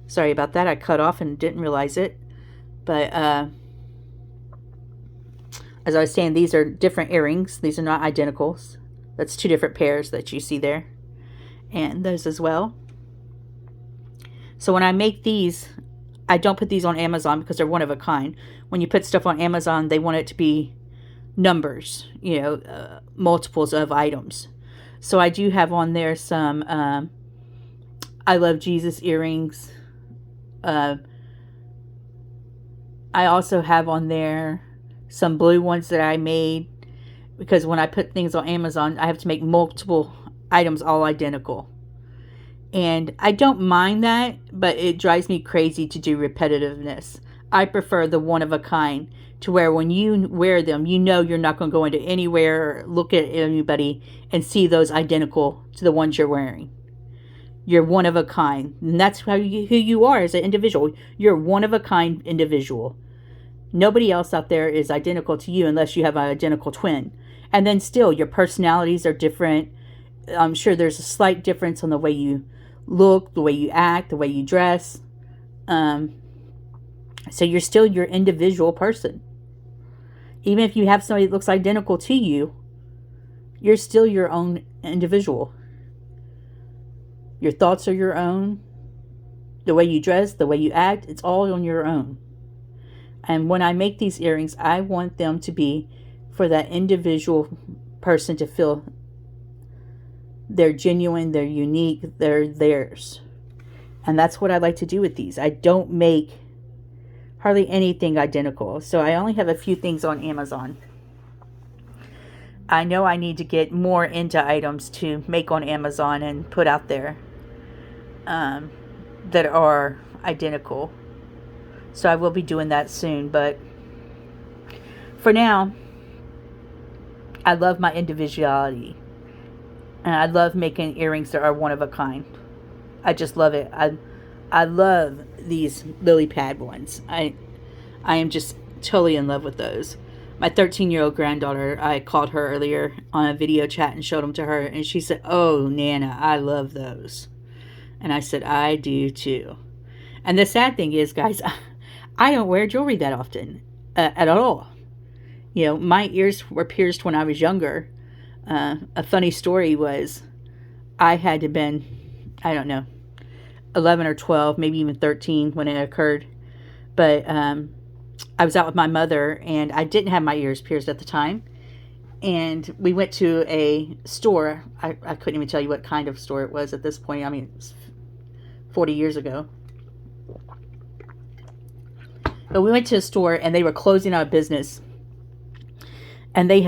Sorry about that. I cut off and didn't realize it. But as I was saying, these are different earrings. These are not identicals. That's two different pairs that you see there. And those as well. So when I make these, I don't put these on Amazon because they're one of a kind. When you put stuff on Amazon, they want it to be numbers, multiples of items. So I do have on there some I Love Jesus earrings. I also have on there some blue ones that I made, because when I put things on Amazon, I have to make multiple items all identical. And I don't mind that, but it drives me crazy to do repetitiveness. I prefer the one of a kind, to where when you wear them, you're not going to go into anywhere or look at anybody and see those identical to the ones you're wearing. You're one of a kind. And that's who you are as an individual. You're one of a kind individual. Nobody else out there is identical to you unless you have an identical twin. And then still, your personalities are different. I'm sure there's a slight difference on the way you look, the way you act, the way you dress. So you're still your individual person. Even if you have somebody that looks identical to you, you're still your own individual. Your thoughts are your own. The way you dress, the way you act, it's all on your own. And when I make these earrings, I want them to be for that individual person to feel they're genuine, they're unique, they're theirs. And that's what I like to do with these. I don't make hardly anything identical. So I only have a few things on Amazon. I know I need to get more into items to make on Amazon and put out there that are identical. So I will be doing that soon. But for now, I love my individuality. And I love making earrings that are one of a kind. I just love it. I love these lily pad ones. I am just totally in love with those. My 13-year-old granddaughter, I called her earlier on a video chat and showed them to her. And she said, "Oh, Nana, I love those." And I said, "I do too." And the sad thing is, guys, I don't wear jewelry that often at all. My ears were pierced when I was younger. A funny story was I had to been, I don't know, 11 or 12, maybe even 13 when it occurred. But I was out with my mother, and I didn't have my ears pierced at the time. And we went to a store. I couldn't even tell you what kind of store it was at this point. I mean, it was 40 years ago. But we went to a store, and they were closing out business. And they